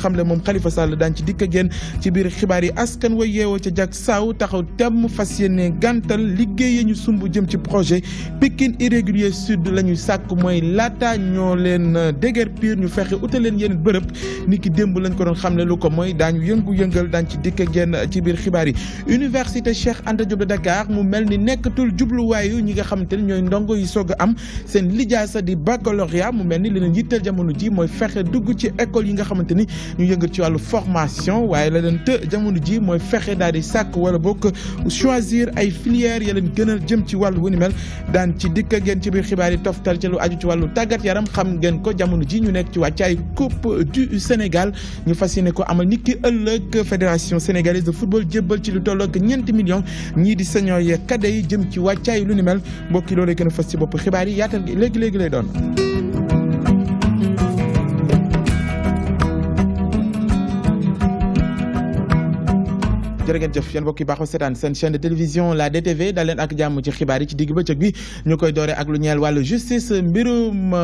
xamle moom Khalifa Sall daan ci dikk ak yéen ci biir xibaar yi. askan wa yeewoo ca jak saaw taxaw temm fas yéene gàntal liggéey ñu sumb jëm ci projet Pikine irrégulier sud la ñuy sàkk mooy laata ñoo leen déguerpir ñu fexe utal leen yeneen bërëb ni ki démb lañ ko doon xamle lu ko mooy daañu yëngu-yëngal daan ci dikk ak yéen ci biir xibaar yi. Université Cheikh Anta Diop de Dakar mu mel ni nekkatul jubluwaayu ñi nga xamante ne ñooy ndongo yi soog a am seen lijaasa di baccalauréat mu mel ni li leen yitteel jamono ji mooy fexe dugg ci école yi nga xamante ni ñu yëngal ci wàllu formation waaye la leen të jamono ji mooy fexe daal di sàkk wala bokk choisir ay filières ya leen gënal jëm ci wàllu wu ni mel daan ci dikk ak yéen ci biir xibaar yi toftal ci lu aju ci wàllu tàggat yaram xam ngeen ko jamono ji ñu nekk ci wàccaay Coupe du Sénégal ñu fas yéene ko amal nit ki ëllëg fédération sénégalaise de football jébbal ci lu toll ak ñeenti millions ñii di senior yi cadet yi jëm ci wàccaay lu ni mel mbokk yi loolu gën a fas ci bopp xibaar yi yaatal gi léegi lay doon. jërë ngeen jëf yéen mbokk yi baaxoo seetaan seen chaîne de télévision la DTV dal leen ak jàmm ci xibaar yi ci digg bëccëg bi ñu koy doore ak lu ñeel wàllu justice mbirum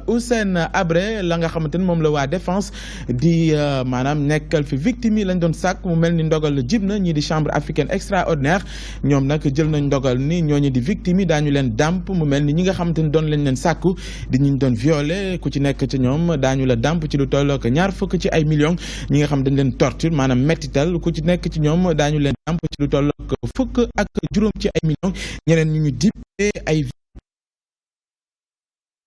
Hissène Habré la nga xamante ni moom la waa défense di maanaam nekkal fi victime yi lañ doon sàkk mu mel ni ndogal jib na ñii di chambre africaine extraordinaire ñoom nag jël nañ ndogal ni ñooñu di victime yi daañu leen dàmp mu mel ni ñi nga xamante ni doon lañ leen sàkku di ñu doon violé ku ci nekk ci ñoom daañu la dàmp ci lu toll ak ñaar fukk ci ay millions ñi nga xam dañ leen torture maanaam mettital ku ci nekk ci ñoom daañu leen dàmp ci lu toll ak fukk ak juróom ci ay millions ñeneen ñu dippee ay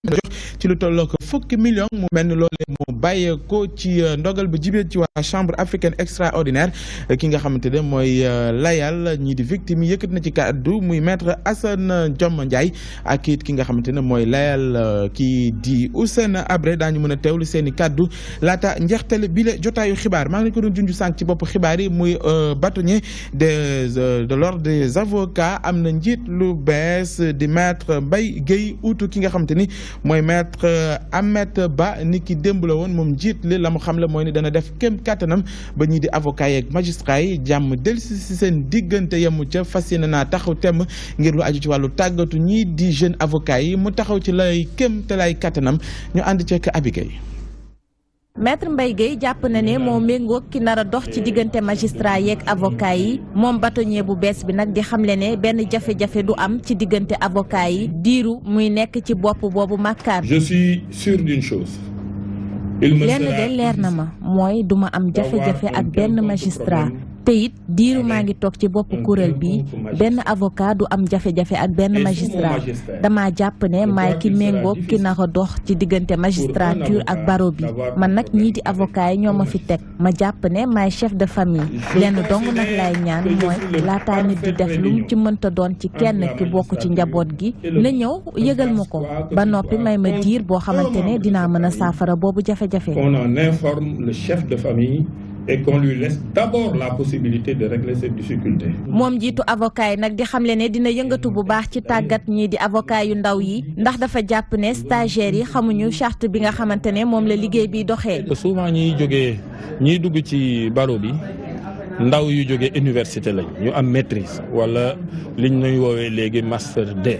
jox ci lu tollook fukki million mu mel ni loolee moo bàyyeekoo ci ndogal ba jibee ci waa chambre africaine extraordinaire ki nga xamante ne mooy layal ñii di victime yi yëkkat na ci kàddu muy maître Assane Dioma Ndiaye ak it ki nga xamante ne mooy layal kii di Hissène Habré daañu mën a teewlu seen i kàddu laata njeextale bi la jotaayu xibaar maa ngi ko doon junj sànq ci bopp xibaar yi muy bâtonnier de l'ordre des avocats am na njiit lu bees di maître Mbaye Guèye uutu ki nga xamante ni mooy maître Ahmed Ba ni ki démb la woon moom njiit li la mu xam la mooy ni dana def kem kàttanam ba ñii di avocat yeeg magistrat yi jàmm dellusi si seen diggante yemu ca fas yéene naa taxaw temm ngir lu aju ci wàllu tàggatu ñii di jeune avocat yi mu taxaw ci lay kem te lay kàttanam ñu ànd ceek Abigay. Maître Mbaye Guèye jàpp na ne moo méngoo ki nar a dox ci diggante magistrat yeeg avocat yi moom bâtonnier bu bees bi nag di xamle ne benn jafe-jafe du am ci diggante avocat yi diiru muy nekk ci bopp boobu màkkaar. Je suis sûr d'une chose. lenn de leer na ma mooy duma am jafe-jafe ak benn magistrat te it diiru maa ngi toog ci bopp kuréel bi benn avocat du am jafe-jafe ak benn magistrat dama jàpp ne maay ki méngoo ki nar a dox ci diggante magistrature ak barreau bi man nag ñii di avocat yi ñoo ma fi teg ma jàpp ne maay chef de famille lenn dong nag laay ñaan mooy laataa nit di def lu mu ci mënta doon ci kenn ki bokk ci njaboot gi na ñëw yëgal ma ko ba noppi may ma diir boo xamante ne dinaa mën a saafara boobu jafe-jafe. On en informe le chef de famille et qu'on lui laisse d'abord la possibilité de régler cette difficulté. moom jiitu avocat yi nag di xamle ne dina yëngatu bu baax ci tàggat ñii di avocat yu ndaw yi ndax dafa jàpp ne stagiaires yi xamuñu charte bi nga xamante ne moom la liggéey bi doxee. souvent ñiy dugg ci barreau bi ndaw yu jógee université lañ ñu am maîtrise wala liñ ñuy woowee léegi master D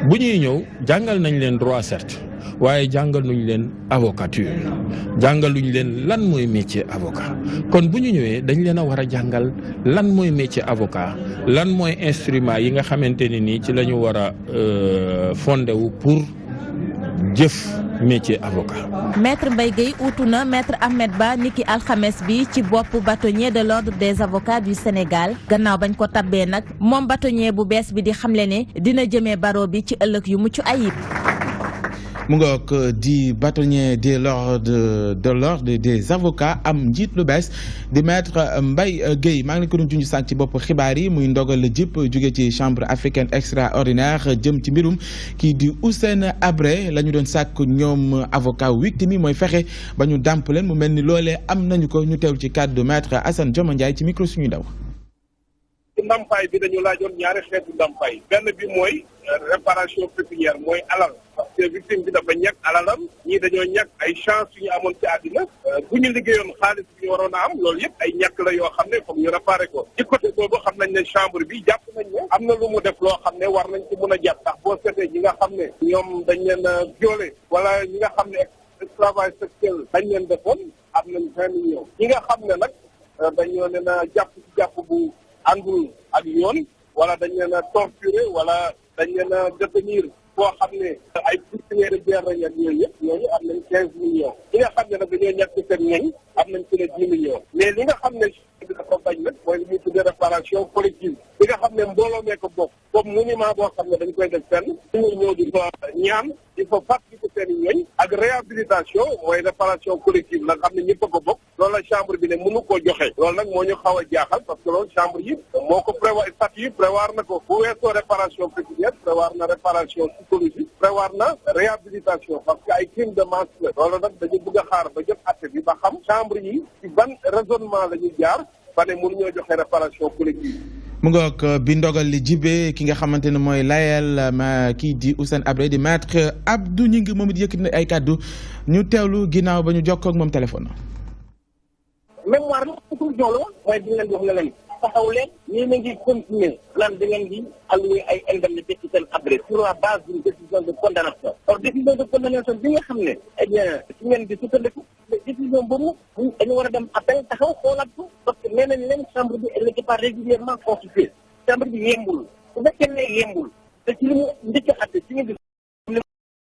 bu ñuy ñëw jàngal nañ leen droit certes waaye jàngal nuñ leen avocature jàngal luñ leen lan mooy métier avocat kon bu ñu ñëwee dañ leen a war a jàngal lan mooy métier avocat lan mooy instrument yi nga xamante ne nii ci la ñu war a fondé wu pour jëf métier avocat. Maître Mbaye Guèye uutu na maître Ahmed Ba niki alxames bi ci bopp bâtonnier de l'ordre des avocats du Sénégal gannaaw bañ ko tabbee nag moom bâtonnier bu bees bi di xamle ne dina jëmee barreau bi ci ëllëg yu mucc ayib. mu ngoog di bâtonnier de l'ordre des avocats am njiit lu bees di maître Mbaye Guèye maa ngi leen ko doon junj sànq ci bopp xibaar yi muy ndogal la jip jóge ci chambre africaine extraordinaire jëm ci mbirum kii di Hissène Habré la ñu doon sàkk ñoom avocat victime yi mooy fexe ba ñu dàmp leen mu mel ni loolee am nañu ko ñu teew ci kàddu maître Assane Dioma Ndiaye ci micro suñuy ndaw. ndàmpaay bi dañu laajoon ñaari xeetu ndàmpaay benn bi mooy réparation pécuniaire mooy alal parce que victime bi dafa ñàkk alalam ñii dañoo ñàkk ay chance yu ñu amoon ci àddina bu ñu liggéeyoon xaalis bi ñu waroon a am loolu yëpp ay ñàkk la yoo xam ne foog ñu réparé ko ci côté boobu xam nañ ne chambre bi jàpp nañ ne am na lu mu def loo xam ne war nañ ci mën a jàpp ndax boo seetee ñi nga xam ne ñoom dañ leen violé wala ñi nga xam ne travail sexuel dañ leen defoon am nañ 20 millions ñi nga xam ne nag dañoo leen a jàpp bu àndul ak yoon wala dañ leen a torturer wala dañ leen a détenir boo xam ne ay prisonniers de guerre lañ ak yooyu yëpp ñooñu am nañ 15 millions ñi nga xam ne nag dañoo ñàkk seen ñoñ am nañ ci ne 10 millions mais li nga xam ne bi dafa bañ nag mooy li ñuy tuddee réparation collective li nga xam ne mbooloo mee ko bokk comme monument boo xam ne dañ koy def fenn suñuy ñëw di fa ñaan di fa participer seen i ñoñ ak réhabilitation mooy réparation collective la xam ne ñëpp a ko bokk loolu la chambre bi ne mënu koo joxe loolu nag moo ñu xaw a jaaxal parce que loolu chambre yi moo ko prévoir statut yi prévoir na ko bu weesoo réparation pécuniaire prévoir na réparation psychologique prévoir na réhabilitation parce que ay crime de masse la loolu nag dañu bëgg a xaar ba jot atte bi ba xam chambre yi ci ban raisonnement la ñuy jaar ba ne mënuñoo joxe réparation collective. mu ngoog bi ndogal li jibe ki nga xamante ne mooy layel kii di Hissène Habré di maître Abdou Gningue moom it yëkkati na ay kàddu ñu teewlu ginnaaw ba ñu jokkoo ak moom téléphone. mémoire la conclusion la mooy di leen wax ne leen taxaw leen ñii na ngi continuer lan di ngeen di allouer ay indemnité ci seen Habré sur la base d'une décision de condamnation. or décision de condamnation bi nga xam ne eh bien ci ngeen di sukkandiku décision boobu dañu war a dem appel taxaw xoolaat ko parce que nee nañ leen chambre bi elle n'était pas régulièrement constituée chambre bi yembul bu fekkee ne yembul te ci li mu njëkk a àtte ci ngeen di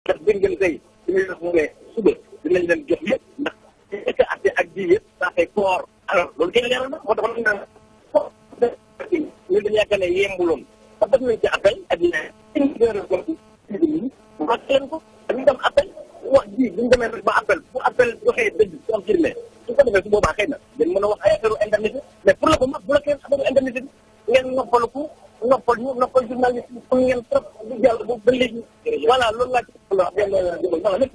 def dégg ngeen tey ci muy def mu ne suba dinañ leen jox yëpp ndax njëkk a àtte ak ji yëpp ça fait corps alors loolu kenn leeral na moo tax ñu naan ñu dañu yaakaar ne yembuloon ba def nañ ci appel ak yeneen wàcc leen ko dañu dem appel wax ji bu ñu demee nag ba appel bu appel joxee dëgg confirmé su ko defee su boobaa xëy na dañ mën a wax ay affaire indemnité mais pour le moment bu la kenn affaire indemnité bi ngeen noppal ñu noppal journaliste yi pour ngeen trop du jàll boobu ba léegi voilà loolu laa ci wax benn lépp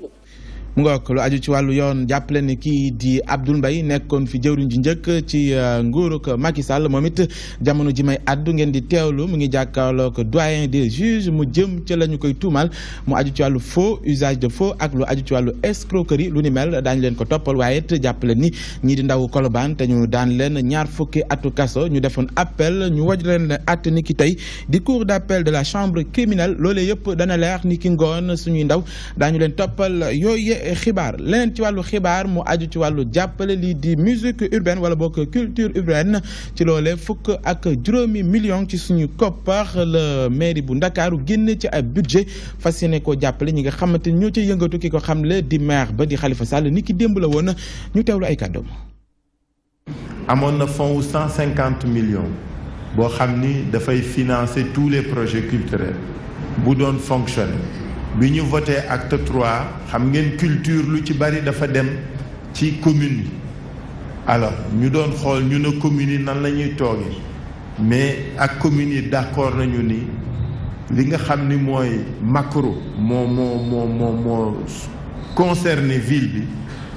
mu ngoog lu aju ci wàllu yoon jàppale ni kii di Abdoul Mbaye nekkoon fi jëwriñ ji njëkk ci nguurug Macky Sall moom it jamono ji may addu ngeen di teewlu mu ngi jàkkaarloog doyen des juges mu jëm ca la ñu koy tuumal mu aju ci wàllu faux usage de faux ak lu aju ci wàllu escroquerie lu ni mel daañu leen ko toppal waaye it jàppale ni ñii di ndaw Colobane te ñu daan leen 2 fukki atu kaso ñu defoon appel ñu waj leen att ni ki tey di cour d'appel de la chambre criminelle loolee yëpp dana leer ni ki ngoon suñuy ndaw daañu leen toppal yooyu xibaar leneen ci wàllu xibaar mu aju ci wàllu jàppale lii di musique urbaine wala bokk culture urbaine ci loolee 15 millions ci suñu koppar la mairie bu Ndakaaru génne ci ay budget fas yéene koo jàppale ñi nga xamante ni ñoo ci yëngatu ki ko xamle di maire ba di Khalifa Sall ni ki démb la woon ñu teewlu ay kàddoom. amoon na fonds wu 150 millions boo xam ni dafay financer tous les projets culturels bu doon fonctionner. bi ñu voté acte 3 xam ngeen culture lu ci bari dafa dem ci commune yi alors ñu doon xool ñu ne communes yi nan la ñuy toogee mais ak communes yi d'accord nañu ni li nga xam ni mooy macro moo concerné ville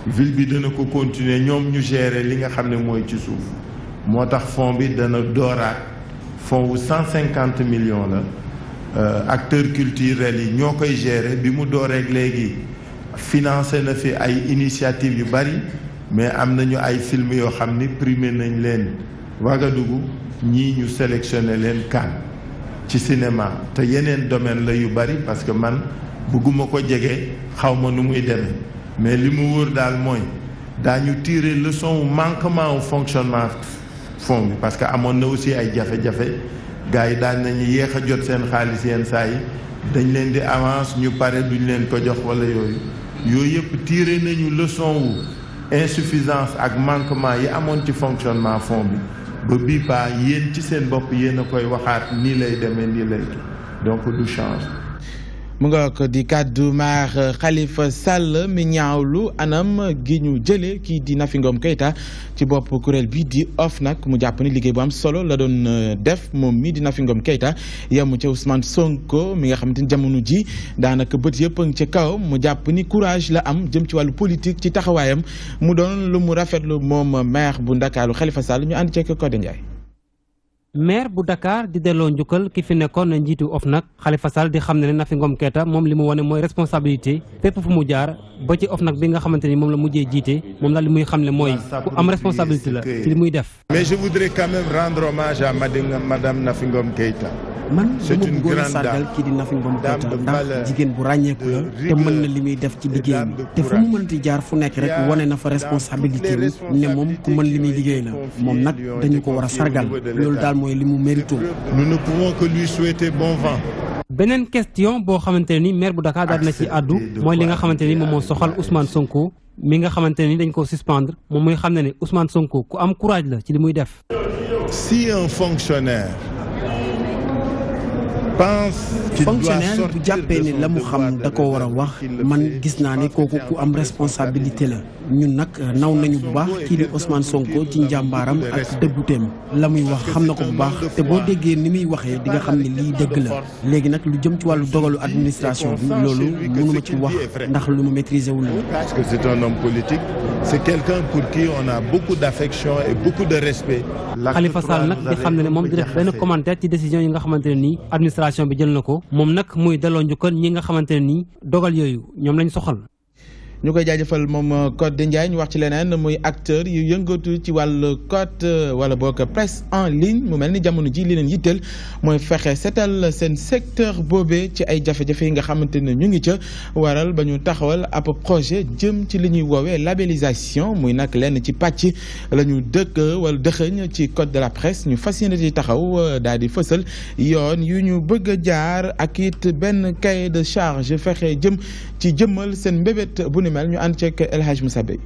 bi dana ko continuer ñoom ñu gérer li nga xam ne mooy ci suuf moo tax fonds bi dana dooraat fonds wu 150 millions la. acteurs culturels yi ñoo koy gérer bi mu dooreeg léegi financé na fi ay initiatives yu bari mais am nañu ay film yoo xam ni primé nañ leen Ouagadougou ñii ñu sélectionné leen Cannes ci cinéma te yeneen domaine la yu bari parce que man bëgguma ko jege xaw ma nu muy demee mais li mu wóor daal mooy daañu tirer leçon manquement au fonctionnement fonds bi parce que amoon na aussi ay jafe-jafe gars yi daan nañu yéex a jot seen xaalis yenn saa yi dañ leen di avance ñu pare duñ leen ko jox wala yooyu yëpp tiré nañu leçon wu insuffisance ak manquement yi amoon ci fonctionnement fonds bi ba bii paa yéen ci seen bopp yéen a koy waxaat nii lay demee nii lay donc du change. mu nga ko di kàddu maire Khalifa Sall mi ñaawlu anam gi ñu jëlee kii di Nafi Ngom Keïta ci bopp kuréel bi di OFNAC mu jàpp ni liggéey bu am solo la doon def moom mi di Nafi Ngom Keïta yemu ca Ousmane Sonko mi nga xamante ni jamono ji daanaka bët yëpp a ngi ca kaw mu jàpp ni courage la am jëm ci wàllu politique ci taxawaayam mu doon lu mu rafetlu moom maire bu Ndakaaru Khalifa Sall ñu ànd ceeg Codé Ndiaye. maire bu Dakar di delloo njukkal ki fi nekkoon njiitu OFNAC Khalifa Sall di xam ne Nafi Ngom Keïta moom li mu wane mooy responsabilité fépp fu mu jaar ba ci OFNAC bi nga xamante ni moom la mujjee jiite moom daal li muy xam ne mooy ku am responsabilité la ci li muy def. Mais je voudrais quand même rendre hommage à madame Nafi Ngom Keïta. man dama bëggoon a sargal kii di Nafi Ngom Keïta ndax jigéen bu ràññeeku la te mën na li muy def ci liggéey bi te fu mu mënti jaar fu nekk rek wane na fa responsabilité bi ne moom ku mën li muy liggéey la moom nag dañu ko war a sargal loolu daal mooy li mu mérito. Nous ne pouvons que lui souhaiter bon vent. beneen question boo xamante ne ni maire bu Dakar daal na ci àddu mooy li nga xamante ni moom moo soxal Ousmane Sonko mi nga xamante ni dañ ko suspendre moom muy xam ne ne Ousmane Sonko ku am courage la ci li muy def. Si un fonctionnaire fonctionnaire bu jàppee ne la mu xam da ko war a wax man gis naa ne kooku ku am responsabilité la ñun nag naw nañu bu baax kii di Ousmane Sonko ci njàmbaaram ak dëgguteem la muy wax xam na ko bu baax te boo déggee ni muy waxee di nga xam ne lii dëgg la léegi nag lu jëm ci wàllu dogalu administration bi loolu mënuma ci wax ndax lu ma maîtriser wul la. Parce que c'est un homme politique, c'est quelqu'un pour qui on a beaucoup d'affection et beaucoup de respect. Khalifa Sall nag di xam ne moom di def benn commentaire ci décision yi nga xamante ne nii administration bi jël na ko moom nag muy delloo njukkal ñi nga xamante ne nii dogal yooyu ñoom lañ soxal. ñu koy jaajëfal moom Codé Ndiaye ñu wax ci leneen muy acteur yu yëngatu ci wàllu code wala boog presse en ligne mu mel ni jamono ji li leen yitteel mooy fexe seetal seen secteur boobee ci ay jafe-jafe yi nga xamante ne ñu ngi ca waral ba ñu taxawal ab projet jëm ci li ñuy woowee labellisation muy nag lenn ci pàcc la ñu dëkk wala dëxëñ ci code de la presse ñu fas yéene ci taxaw daal di fësal yoon yu ñu bëgg a jaar ak it benn cahier de charge fexe jëm ci jëmmal seen mbébét bu ni mel ñu ànd ceeg El Hadj Moussa Bey.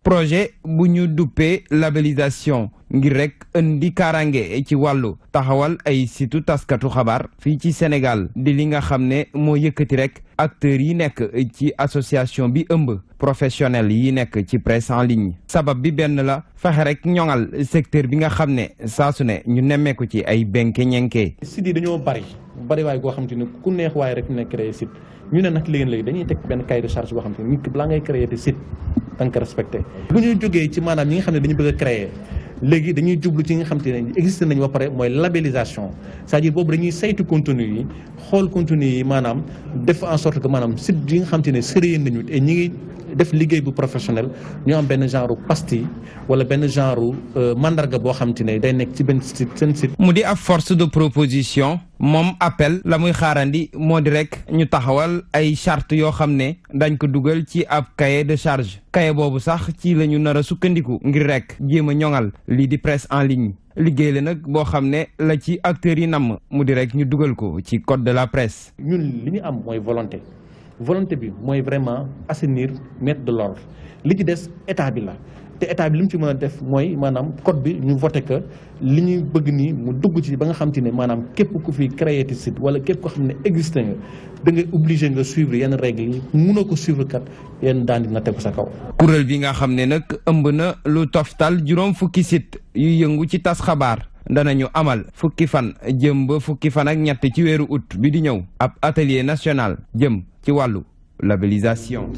projet bu ñu duppee labellisation ngir rek indi kaaraange ci wàllu taxawal ay situ taskatu xabaar fii ci Sénégal di li nga xam ne moo yëkkati rek acteurs yi nekk ci association bi ëmb professionnel yi nekk ci presse en ligne sabab bi benn la fexe rek ñoŋal secteur bi nga xam ne saa su ne ñu nemmeeku ci ay benke ñenke. site yi dañoo bari waaye goo xam te ne ku neex waaye rek ne créer site ñu ne nag léegi dañuy teg benn cahier de charge boo xam te ne nit ki balaa ngay créer te site da nga ko respecté. bu ñuy jógee ci maanaam ñi nga xam ne dañu bëgg a créer léegi dañuy jublu ci nga xam te ne existé nañu ba pare mooy labellisation c'est-à-dire boobu dañuy saytu contenu yi xool contenu yi maanaam def en sorte que maanaam site yi nga xam te ne sérieux nañu et ñi ngi def liggéey bu professionnel ñu am benn genre pastille wala benn genre mandarga boo xam te ne day nekk ci benn site seen site. mu di ab force de proposition moom appel la muy xaarandi moo di rek ñu taxawal ay charte yoo xam ne dañ ko dugal ci ab cahier de charge cahier boobu sax ci la ñu nar a sukkandiku ngir rek jéem a ñoŋal lii di presse en ligne liggéey la nag boo xam ne la ci acteurs yi namm mu di rek ñu dugal ko ci code de la presse. ñun li ñu am mooy volonté bi mooy vraiment assainir mettre de l'ordre li ci des état bi la te état bi li mu ci mën a def mooy maanaam code bi ñu voté que li ñuy bëgg nii mu dugg ci ba nga xam te ne maanaam képp ku fi créé site wala képp ko xam ne existé nga da nga obligé nga suivre yenn règles yi mënoo ko suivre kat yenn daan dina tegu sa kaw. kuréel bi nga xam ne nag ëmb na lu toftal juróom fukki site yu yëngu ci tas xabaar danañu amal fukki fan jëm ba fukki fan ak ñett ci weeru août bi di ñëw ab atelier national jëm ci wàllu labellisation.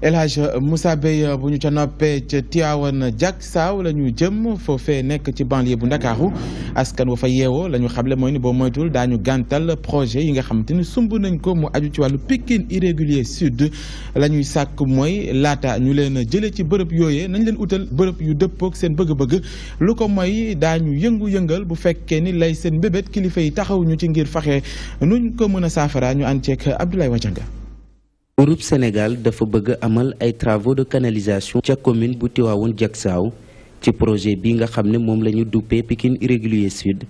El Hadj Moussa Bey bu ñu ca noppee ca Tivaouane Diacksao la ñu jëm foofee nekk ci banlieue bu Ndakaaru askan wa fa yeewoo la ñu xamle mooy ni boo moytul daañu gàntal projet yi nga xamante ni sumb nañ ko mu aju ci wàllu Pikine irrégulier sud la ñuy sàkk mooy laata ñu leen jëlee ci bërëb yooyee nañ leen utal bërëb yu dëppook seen bëgg-bëgg lu ko mooy daañu yëngu-yëngal bu fekkee ni lay seen mbébét kilifa yi taxaw ñu ci ngir faxe nuñ ko mën a saafara ñu ànd ceeg Abdoulaye Wadianga. Groupe Sénégal dafa bëgg amal ay travaux de canalisation ca commune bu Tivaouane Diacksao ci projet bi nga xam ne moom la ñu duppee Pikine irrégulier sud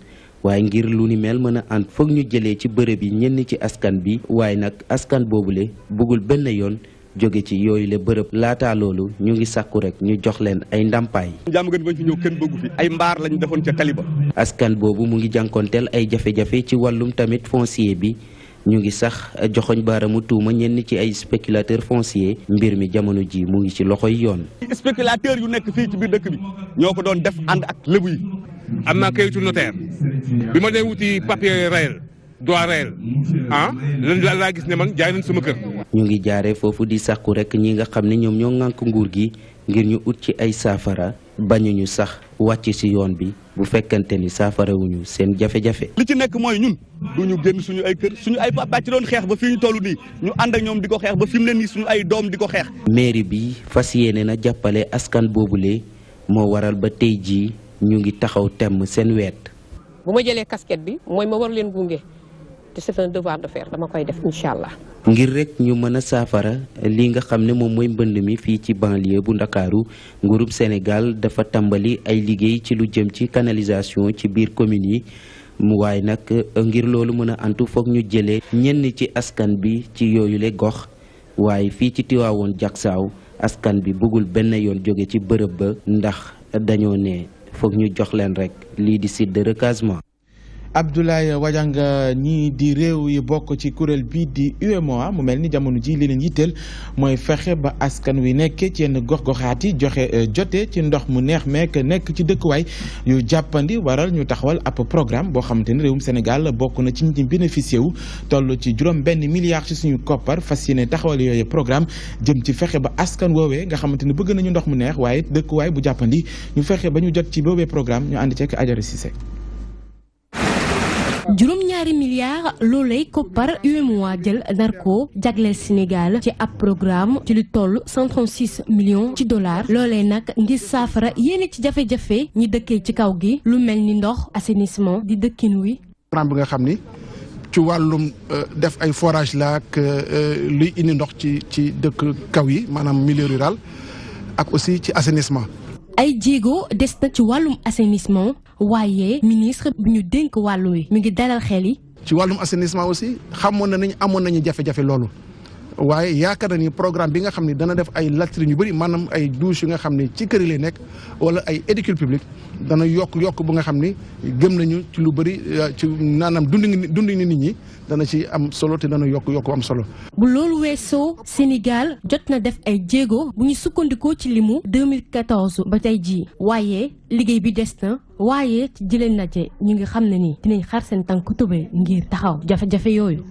waaye ngir lu ni mel mën a ànd foog ñu jëlee ci bërëb yi ñenn ci askan bi waaye nag askan boobule bëggul benn yoon jóge ci yooyu la bërëb laataa loolu ñu ngi sàkku rek ñu jox leen ay ndàmpaay. jàmm gën bañ fi ñëw kenn bëggu fi ay mbaar lañu defoon ca taliba. askan boobu mu ngi jànkonteel ay jafe-jafe ci wàllum tamit foncier bi. ñu ngi sax joxoñ baaramu tuuma ñenn ci ay spéculateur foncier mbir mi jamono ji mu ngi ci loxoy yoon. spéculateur yu nekk fii ci biir dëkk bi ñoo ko doon def ànd ak lébu yi. am naa kayitu notaire bi ma dee wuti papier réel droit réel lan laa gis ne man jaay nañ sama kër. ñu ngi jaaree foofu di sàkku rek ñi nga xam ne ñoom ñoo ŋànk nguur gi ngir ñu ut ci ay saafara bañuñu sax wàcc ci yoon bi bu bu fekkante ni saafarawuñu seen jafe-jafe. li ci nekk mooy ñun du ñu génn suñu ay kër suñu ay papa ci doon xeex ba fii ñu toll nii ñu ànd ak ñoom di ko xeex ba fi mu ne nii suñu ay doom di ko xeex. mairie bi fas yéene na jàppale askan boobule moo waral ba tey jii ñu ngi taxaw temm seen weet. bu ma jëlee casquette bi mooy ma war leen gunge te c'est un devoir de faire dama koy def incha allah. ngir rek ñu mën a saafara li nga xam ne moom mooy mbënd mi fii ci banlieue bu Ndakaaru nguurub Sénégal dafa tàmbali ay liggéey ci lu jëm ci canalisation ci biir commune yi waaye nag ngir loolu mën a antu foog ñu jëlee ñenn ci askan bi ci yooyule gox waaye fii ci Tivaouane Diacksao askan bi bëggul benn yoon jóge ci bërëb ba ndax dañoo ne foog ñu jox leen rek lii di site de recasement. Abdoulaye Wadianga ñii di réew yi bokk ci kuréel bii di UEMOA mu mel ni jamono ji li leen yitteel mooy fexe ba askan wi nekkee ci yenn gox-goxaat yi jote ci ndox mu neex meek nekk ci dëkkuwaay yu jàppandi waral ñu taxawal ab programme boo xamante ni réewum Sénégal bokk na ci ñi bénéficié wu toll ci juróom-benn milliard ci suñu koppar fas yéene taxawal yooyu programme jëm ci fexe ba askan woowee nga xamante ni bëgg nañu ndox mu neex waaye dëkkuwaay bu jàppandi ñu fexe ba ñu jot ci boobee programme ñu ànd ceeg Adjara Cissé. juróom-ñaari milliards loolay koppar UEMOA jël nar ko jagleel Sénégal ci ab programme ci lu toll 136 millions ci dollars loolee nag ngir saafara yéene ci jafe-jafe ñi dëkkee ci kaw gi lu mel ni ndox assainissement di dëkkin wi. programme bi nga xam ni ci wàllum def ay forage la ak luy indi ndox ci dëkk kaw yi maanaam milieu rural ak aussi ci assainissement. ay jéego des na ci wàllum assainissement waaye ministre bi ñu dénk wàllu wi mi ngi dalal xel yi. ci wàllum assainissement aussi xamoon nañu amoon nañu jafe-jafe loolu waaye yaakaar na ni programme bi nga xam ne dana def ay latrines yu bëri maanaam ay douches yu nga xam ne ci kër yi lay nekk wala ay édifices publics dana yokk bu nga xam ni gëm nañu ci lu bëri ci naanaam dundi nit ñi dana ci am solo te dana yokk bu am solo. bu loolu weesoo Sénégal jot na def ay jéego bu ñu sukkandikoo ci limu 2014 ba tey jii waaye liggéey bi des na waaye ci jëlee na ci ñu ngi xam ne ni dinañ xar seen tànk tubé ngir taxaw jafe-jafe yooyu.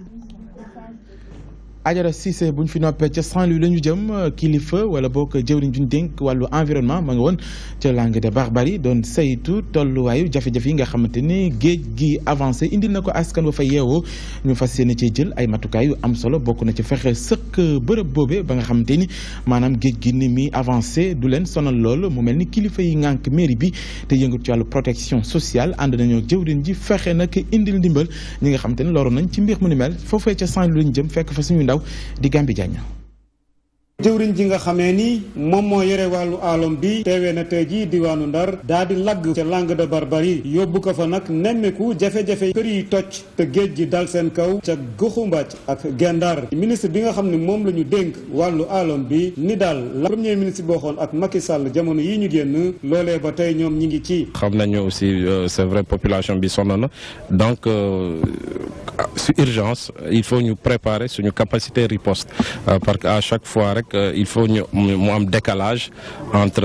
Adjara Cissé bu ñu fi noppee ca Saint-Louis la ñu jëm kilifa wala boog jëwriñ ju ñu dénk wàllu environnement ma nga woon ca Langue de Barbarie doon saytu tolluwaayu jafe-jafe yi nga xamante ni géej gi avancé indil na ko askan wa fa yeewoo ñu fas yéene cee jël ay matukaay yu am solo bokk na ci fexe sëkk bërëb boobee ba nga xamante ni maanaam géej gi ni mi avancé du leen sonal lool mu mel ni kilifa yi ngànk mairie bi te yëngut ci wàllu protection sociale ànd nañoo jëwriñ ji fexe nag indil ndimbal ñi nga xamante ni loru nañ ci mbir mu ni mel foofee ca Saint-Louis la ñu jëm fekk fa suñu di Gambi Diagne. jëwriñ ji nga xamee ni moom moo yore wàllu aalom bi teewee na tey jii diwaanu Ndar daa di lagg ca Langue de Barbarie yóbbu ko fa nag nemmeeku jafe-jafe kër yi toj te géej gi dal seen kaw ca Goxu Mbàcc ak Gendar ministre bi nga xam ne moom la ñu dénk wàllu aalom bi ni daal la premier ministre boo xoon ak Macky Sall jamono yi ñu génn loolee ba tey ñoom ñi ngi ci. xam nañu aussi c'est vrai population bi sonn na donc su urgence il faut ñu préparer suñu capacité riposte parce que à chaque fois rek il faut ñu mu am décalage entre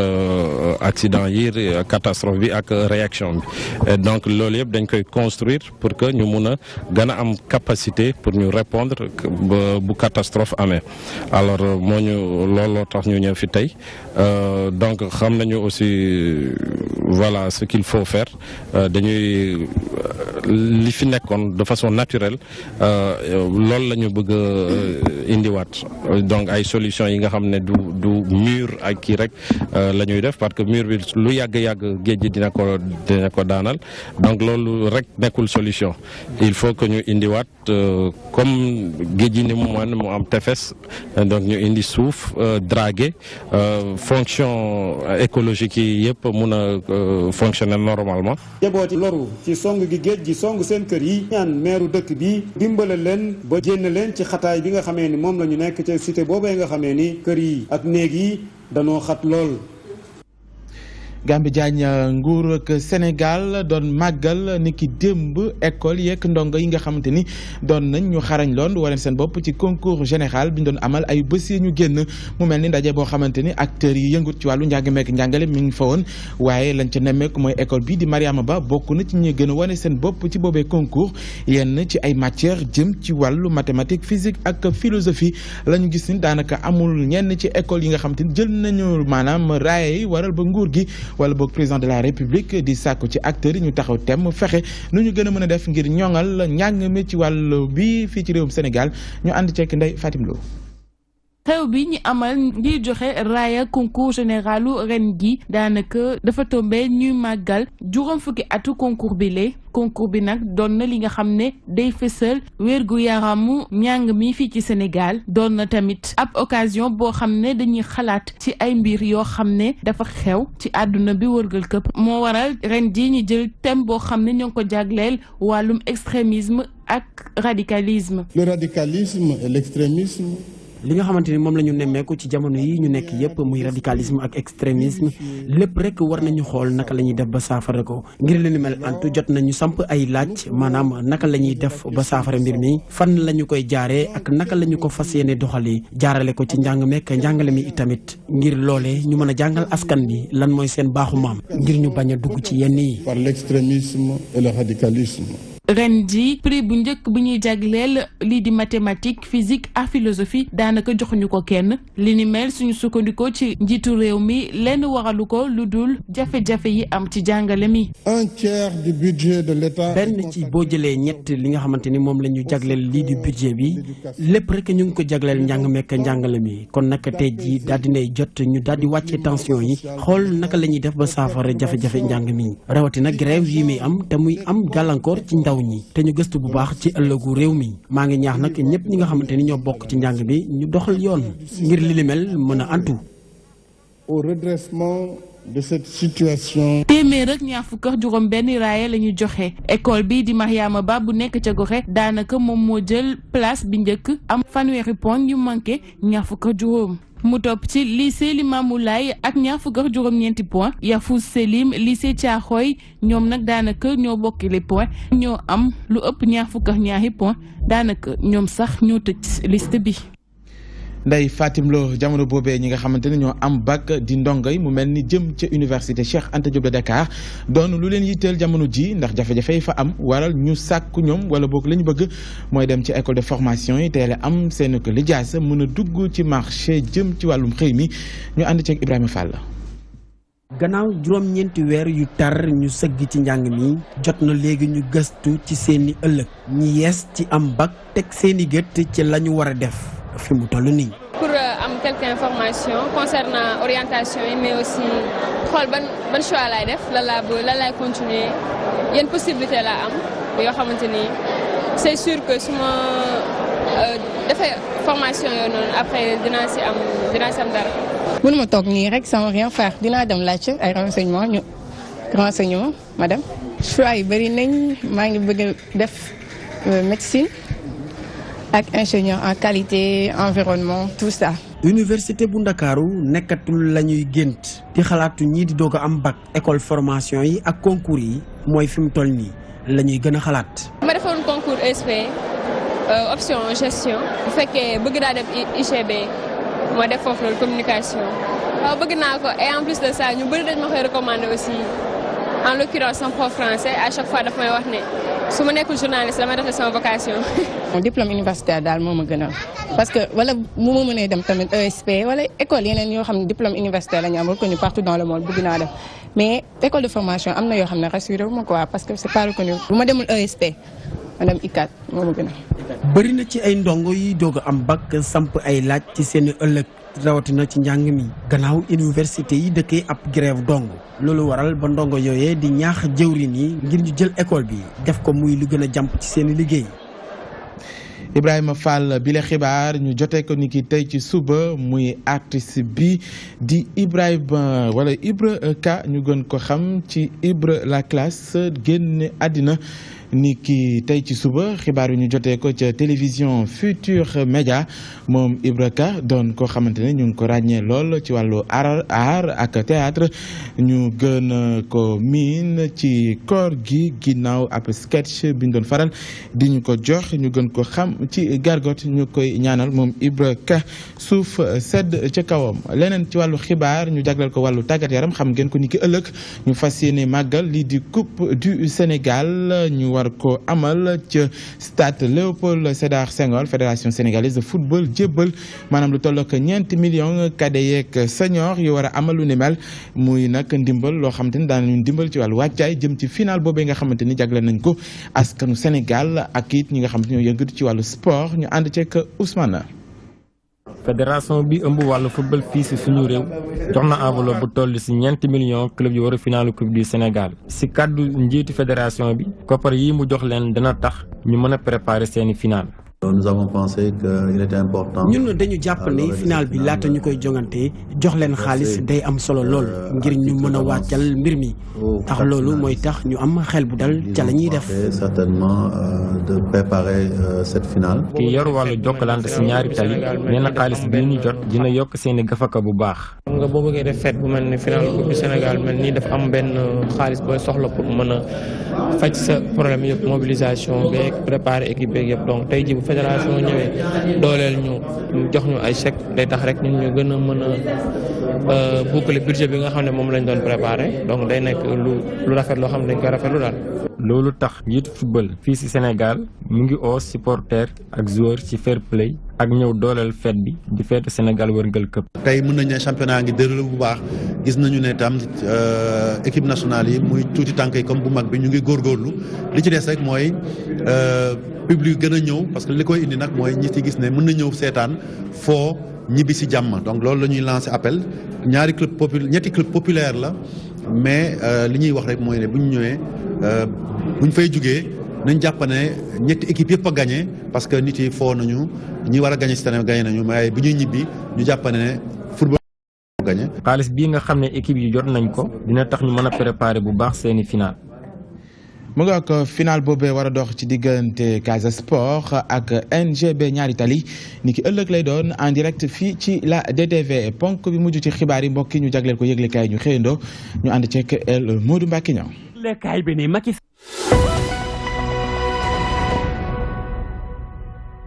accident yi catastrophe bi ak réaction bi donc loolu yëpp dañ koy construire pour que ñu mun a gën a am capacité pour ñu répondre bu catastrophe amee alors moo ñu looloo tax ñu ñëw fi tey donc xam nañu aussi voilà ce qu'il faut faire dañuy li fi nekkoon de façon naturelle loolu la ñu bëgg indiwaat donc ay solutions yi nga xam ne du mur ak kii rek la ñuy def parce que mur bi lu yàgg-yàgg géej gi dina ko daanal donc loolu rek nekkul solution il faut que ñu indiwaat comme géej gi ni mu am tefes donc ñu indi suuf draguer fonction écologique yi yëpp mun a fonctionner normalement. jabooti loru ci song gi géej gi song seen kër yi ñaan meeru dëkk bi dimbale leen ba jénn leen ci xataay bi nga xamee ni moom la ñu nekk ca cité boobee nga xamee ni kër yi ak néeg yi danoo xat lool. Gambi Diagne nguur ak Sénégal doon màggal ni ki démb école yeeg ndongo yi nga xamante ni doon nañ ñu xarañ loon wane seen bopp ci concours général bi ñu doon amal ay bés yi ñu génn mu mel ni ndaje boo xamante ni acteurs yi yëngut ci wàllu njàng meek njàngale mi ngi fa woon waaye lañ ca nemmeeku mooy école bi di Mariama Ba bokk na ci ñi gën a wane seen bopp ci boobee concours yenn ci ay matières jëm ci wàllu mathématique physique ak philosophie la ñu gis ni daanaka amul ñenn ci école yi nga xamante ni jël nañu maanaam raaye yi waral ba nguur gi wala boog président de la république di sàkku ci acteurs yi ñu taxaw temm fexe nu ñu gën a mën a def ngir ñoŋal njàng mi ci wàllu bi fii ci réewum Sénégal ñu ànd ceek Ndeye Fatim Lo. xew bi ñu amal ngir joxe raaya concours généralu ren gi daanaka dafa tombé ñuy màggal juróom fukki atu concours bi lee concours bi nag doon na li nga xam ne day fësal wérgu yaramu njàng mi fii ci Sénégal doon na tamit ab occasion boo xam ne dañuy xalaat ci ay mbir yoo xam ne dafa xew ci àdduna bi wërgal këpp moo waral ren ji ñu jël thème boo xam ne ñoo ngi ko jagleel wàllum extrémisme ak radicalisme. Le radicalisme et l'extrémisme. li nga xamante ni moom la ñu nemmeeku ci jamono yi ñu nekk yépp muy radicalisme ak extrémisme lépp rek war nañu xool naka la ñuy def ba saafara ko ngir li ni mel antu jot nañu samp ay laaj maanaam naka la ñuy def ba saafara mbir mi fan la ñu koy jaaree ak naka la ñu ko fas yéene doxalee jaarale ko ci njàng mekk njàngale mi itamit ngir loolee ñu mën a jàngal askan bi lan mooy seen baaxu maam ngir ñu bañ a dugg ci yenn yi. Par l'extrémisme et le radicalisme. ren ji prix bu njëkk bi ñuy jagleel lii di mathématique physique ak philosophie daanaka joxuñu ko kenn li ni mel suñu sukkandikoo ci njiitu réew mi lenn waralu ko lu dul jafe-jafe yi am ci jàngale mi. Un tiers du budget de l'État. benn ci boo jëlee ñett li nga xamante ni moom la ñu jagleel lii di budget bi lépp rek ñu ngi ko jagleel njàng mekk njàngale mi kon nag tey jii daal di nay jot ñu daal di wàccee tension yi xool naka la ñuy def ba saafara jafe-jafe njàng mi rawatina grève yi muy am te muy am gàllankoor ci ndaw ñi te ñu gëstu bu baax ci ëllëgu réew mi maa ngi ñaax nag ñëpp ñi nga xamante ni ñoo bokk ci njàng bi ñu doxal yoon ngir li mel mën a antu. Au redressement de cette situation. téeméer ak ñaar fukk ak juróom benn raaya la ñu joxe école bi di Mariama Ba bu nekk ca Goxe daanaka moom moo jël place bi njëkk am fanweeri point yu manqué ñaar fukk ak juróom. mu topp ci lycée Limamou Laye ak ñaar fukk ak juróom-ñeenti point Yafous Selim lycée Thiaroye ñoom nag daanaka ñoo bokki les points ñoo am lu ëpp ñaar fukk ak ñaari point daanaka ñoom sax ñoo tëj liste bi. Ndeye Fatim Lo jamono boobee ñi nga xamante ne ñoo am bac di ndongoy mu mel ni jëm ca université Cheikh Anta Diop de Dakar doon lu leen yitteel jamono ji ndax jafe-jafe yi fa am waral ñu sàkku ñoom wala boog la ñu bëgg mooy dem ci école de formation yi teel a am seen ko lijaasa mën a dugg ci marché jëm ci wàllum xëy mi ñu ànd ceeg Ibrahima Fall. gannaaw juróom-ñeenti weer yu tar ñu sëgg ci njàng mi jot na léegi ñu gëstu ci seeni ëllëg ñi yees ci am bac teg seeni gët ci la ñu war a def fi mu toll nii. pour am quelques informations concernant orientation yi mais aussi xool ban choix laay def lan laay continuer yan possibilité laa am yoo xamante ni c'est sûr que su ma defee formation yooyu noonu après dinaa si am dara. mënuma toog nii rek sans rien faire dinaa dem laajte ay renseignement ma dem. choix yi bëri nañ maa ngi bëgg def médecine. ak ingénieur en qualité environnement tout ça. université bu Ndakaaru nekkatul la ñuy gént di xalaatu ñii di doog a am bac école formation yi ak concours yi mooy fi mu toll nii la ñuy gën a xalaat. ma defoon concours ESP option gestion bu fekkee bëgg naa dem IGB ma def foofu loolu communication waaw bëgg naa ko et en plus de ça ñu bëri dañ ma koy recommander aussi en l'occurrence sama prof français à chaque fois daf may wax ne su ma nekkul journaliste damay def sama vocation. mon diplôme universitaire daal moo ma gënal parce que wala mu ma mënee dem tamit ESP wala école yeneen yoo xam ne diplôme universitaire la ñu am reconnu partout dans le monde bëgg naa def mais école de formation am na yoo xam ne rassuré wu ma quoi parce que c'est pas reconnu bu ma demul ESP ma dem ICAT moo ma gënal. bëri na ci ay ndongo yi doog a am bac samp ay laaj ci seen ëllëg rawatina ci njàng mi gannaaw université yi dëkkee ab grève dong loolu waral ba ndongo yooyee di ñaax jëwrin yi ngir ñu jël école bi def ko muy lu gën a jàmp ci seen liggéey. Ibrahima Fall bi la xibaar ñu jotee ko ni ki tey ci suba muy artiste bi di Ibrahima wala Ibra Ka ñu gën ko xam ci Ibra la classe génn àddina ni ki tey ci suba xibaar yi ñu jotee ko ca télévision Futurs Médias moom Ibra Ka doon koo xamante ne ñu ngi ko ràññee lool ci wàllu art ak théâtre ñu gën ko miin ci koor gi ginnaaw ab sketch bi ñu doon faral di ñu ko jox ñu gën ko xam ci gargot ñu koy ñaanal moom Ibra Ka suuf sedd ca kawam. leneen ci wàllu xibaar ñu jagleel ko wàllu tàggat yaram xam ngeen ko ni ki ëllëg ñu fas yéene màggal lii di coupe du Sénégal ñu war ko amal ci stade Léopold Sédar Senghor. Fédération sénégalaise de football jébbal maanaam lu toll ak 4 millions cadet yeeg senior yu war a amal lu ni mel muy nag ndimbal loo xamante ni daan ndimbal ci wàllu wàccaay jëm ci final boobee nga xamante ni jagleel nañ ko askanu Sénégal ak it ñi nga xamante ni ñoo yëngatu ci wàllu sport ñu ànd ceeg Ousmane. fédération bi ëmb wàllu football fii si suñu réew jox na enveloppe bu toll si 4 millions club yu war a finalu coupe du Sénégal si kàddu njiitu fédération bi koppar yi mu jox leen dina tax ñu mën a préparer seeni final. Nous avons pensé qu'il était important. ñun dañu jàpp ne final bi laata ñu koy jongante jox leen xaalis day am solo lool ngir ñu mën a wàccal mbir mi tax loolu mooy tax ñu am xel bu dal ca la ñuy def. certainement de préparer cette finale. ki yor wàllu jokkalante si ñaari tali nee na xaalis bi ñu jot dina yokk seeni gafaka bu baax. xam nga boo bëggee def fête bu mel ni final coupe du Sénégal mel nii dafa am benn xaalis booy soxla pour mën a faj sa problème yëpp mobilisation beeg préparer équipe beeg yëpp donc tey jii fédération ñëwee dooleel ñu jox ñu ay chèque day tax rek ñun ñu gën a mën a boucler budget bi nga xam ne moom lañ doon préparé donc day nekk lu rafet loo xam ne dañ koy rafetlu daal. loolu tax njiitu football fii ci Sénégal mu ngi oo supporter ak joueur ci fair play ak ñëw dooleel fête bi di fête Sénégal wërngal këpp. tey mën nañu ne championnat ngi déroulé bu baax gis nañu ne tam équipe nationale yi muy tuuti tànk yi comme bu mag bi ñu ngi góorgóorlu li ci des rek mooy public gën a ñëw parce que li koy indi nag mooy ñi ci gis ne mën na ñëw seetaan foo ñibbi si jàmm donc loolu la ñuy lancer appel ñetti club populaire la mais li ñuy wax rek mooy ne bu ñu ñëwee bu ñu fay jugee nañ jàpp ne ñetti équipe yëpp a gagné parce que nit yi foo nañu ñi war a gagné si année gagné nañu mais bu ñuy ñibbi ñu jàpp ne football gagné. xaalis bii nga xam ne équipe yi jot nañ ko dina tax ñu mën a préparer bu baax seeni final. mu nga ko final boobee war a dox ci diggante Casa Sport ak NGB ñaari tali ni ki ëllëg lay doon en direct fii ci la DTV ponk bi mujj ci xibaar yi mbokk yi ñu jagleel ko yëglekaay ñu xëyandoo ñu ànd ceeg El Modou Mbacke ñëw. yëglekaay bi ni Macky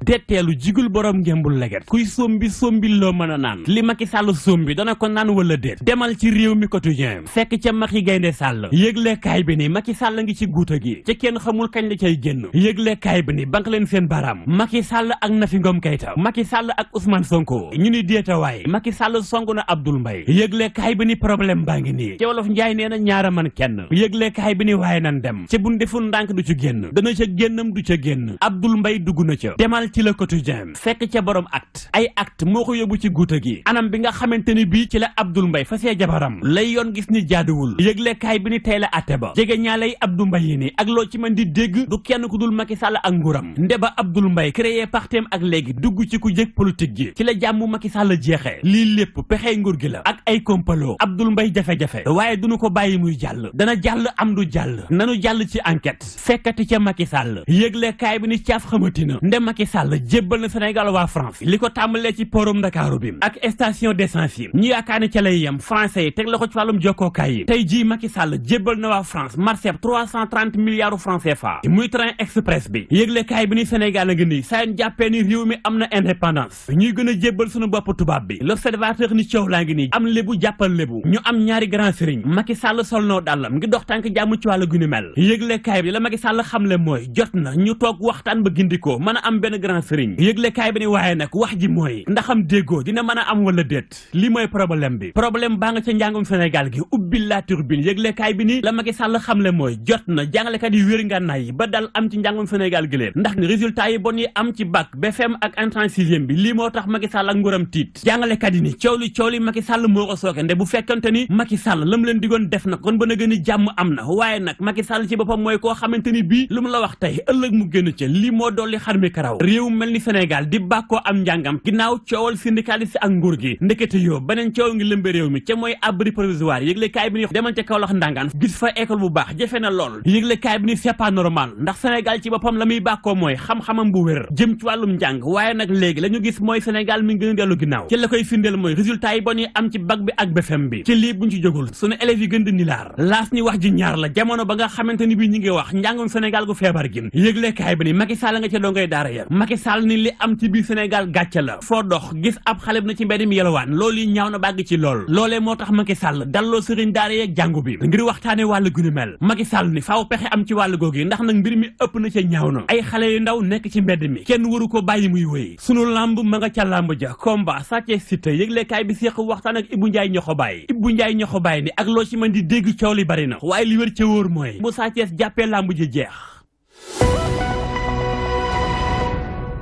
detteelu jigul borom ngembul leget kuy sombi loo mën a naan li Macky Sall sombi dana ko naan wala déet demal ci réew mi quotidien fekk ca Macky Gaynde Sall yëglekaay bi ni Macky Sall ngi ci guuta gi ca kenn xamul kañ la cay génn yëglekaay bi ni bank leen seen baram Macky Sall ak Nafi Ngom Keïta Macky Sall ak Ousmane Sonko ñu ni déetawaay Macky Sall songu na Abdoul Mbaye yëglekaay bi ni problème baa ngi nii ci wolof Njaay nee na ñaara man kenn yëglekaay bi ni waaye nan dem ca bun deful ndànk du ci génn dana ca génnam du ca génn Abdoul Mbaye dugg na ca demal ci le quotidien fekk ca borom acte moo ko yóbbu ci guuta gi anam bi nga xamante ni bii ci la Abdoul Mbaye fasee jabaram lay yoon gis ni jaaduwul yëglekaay bi ni tey la atte ba jege ñaalay Abdou Mbaye yi ni ak loo ci mën di dégg du kenn ku dul Macky Sall ak nguuram ndeba Abdoul Mbaye créé partem ak léegi dugg ci ku jëkk politique gi ci la jàmm Macky Sall jeexee lii lépp pexey nguur gi la ak ay kompaloo Abdoul Mbaye jafe-jafe waaye duñu ko bàyyi muy jàll dana jàll am du jàll nanu jàll ci enquête fekkati ca Macky Sall yëglekaay bi ni caaf xamatina nde Macky Sall jébbal na Sénégal waa France li ko tàmbalee ci porum Ndakaaru bi ak station d'essence yi ñu yaakaar ne ca lay yem français yi teg la ko ci wàllum jokkookaay yi tey jii Macky Sall jébbal na waa France marché 330 milliards francs CFA muy train express bi yëglekaay bi ni Sénégal a ngi nii saa yu jàppee ni réew mi am na indépendance ñuy gën a jébbal suñu bopp tubaab bi l'observateur ni coow laa ngi nii am lébu jàppal lébu ñu am ñaari grand sëriñ Macky Sall sol noo dàllam ngi dox tànk jàmm ci wàllu gu ni mel yëglekaay bi la Macky Sall xamle mooy jot na ñu toog waxtaan ba gindikoo mën a am benn grand sëriñ yëglekaay bi ni waaye nag wax ji mooy ndaxam déggoo dina mën a am wala déet li mooy problème bi problème baa nga ca njàngum Sénégal gi ubbil la turbine yëglekaay bi ni la Macky Sall xamle mooy jot na jàngalekat yi wér ngànnaay yi ba dal am ci njàngum Sénégal gi leen ndax résultat yi bon yi am ci bac BFM ak entrée en sixième bi lii moo tax Macky Sall ak nguuram tiit jàngalekat yi ni coow li Macky Sall moo ko sooke nde bu fekkante ni Macky Sall la mu leen digoon def na kon ba na gën a jàmm am na waaye nag Macky Sall ci boppam mooy koo xamante ni bii lu mu la wax tey ëllëg mu gën ca lii moo dolli xar mi karaw réew mel ni Sénégal di bàkkoo am njàngam ginnaaw coowal syndicaliste ak nguur gi ndekete yoo beneen coow ngi lëmbe réew mi ca mooy abri provisoire yëgle kaay bi ni demal ca Kaolack ndangaan gis fa école bu baax jafe na lool yëgle kaay bi ni c'est pas normal ndax Sénégal ci boppam la muy bàkkoo mooy xam-xamam bu wér jëm ci wàllum njàng waaye nag léegi la ñu gis mooy Sénégal mi ngi gën a dellu ginnaaw ci la koy firndeel mooy résultat yi bon yi am ci bac bi ak BFM bi ci lii buñ ci jógul sunu élèves yi gën di nilaar laas ni wax ji ñaar la jamono ba nga xamante ni bii ñi ngi wax njàngum Sénégal gu feebar gin yëgle kaay bi ni Macky Sall nga ca dongay daara ya Macky Sall ni li am ci biir Sénégal gàcce la foo dox gis ab xale na ci mbedd mi yelwaan loolu yi ñaaw na bàgg ci lool loolee moo tax Macky Sall dalloo sëriñ daara yeeg jàngu bi ngir waxtaane wàllu gu ni mel Macky Sall ni faaw pexe am ci wàllu googu ndax nag mbir mi ëpp na ca ñaaw na ay xale yu ndaw nekk ci mbedd mi kenn waru ko bàyyi muy wéy sunu lamb ma nga ca lamb ja combat Sathies Siteu yëglekaay bi séq waxtaan ak Ibou Ndiaye ñoxo bàyyi ni ak loo ci mën di dégg coow li bari na waaye li wér ca wóor mooy bu Sathies jàppee lamb ji jeex.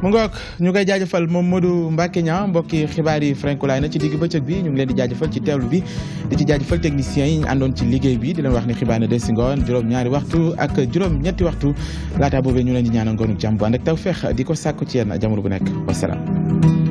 mu ngoog ñu koy jaajëfal moom Modou Mbacké Niang mbokki xibaar yi Ferenkulaay na ci digg bëccëg bi ñu ngi leen di jaajëfal ci teewlu bi di ci jaajëfal techniciens yi ñu àndoon ci liggéey bi di leen wax ni xibaar na des si ngoon juróom-ñaari waxtu ak juróom-ñetti waxtu laata boobee ñu leen di ñaanal ngoonu jàmm bu ànd ak tawfeex di ko sàkku ci yéen jamono bu nekk wasalaam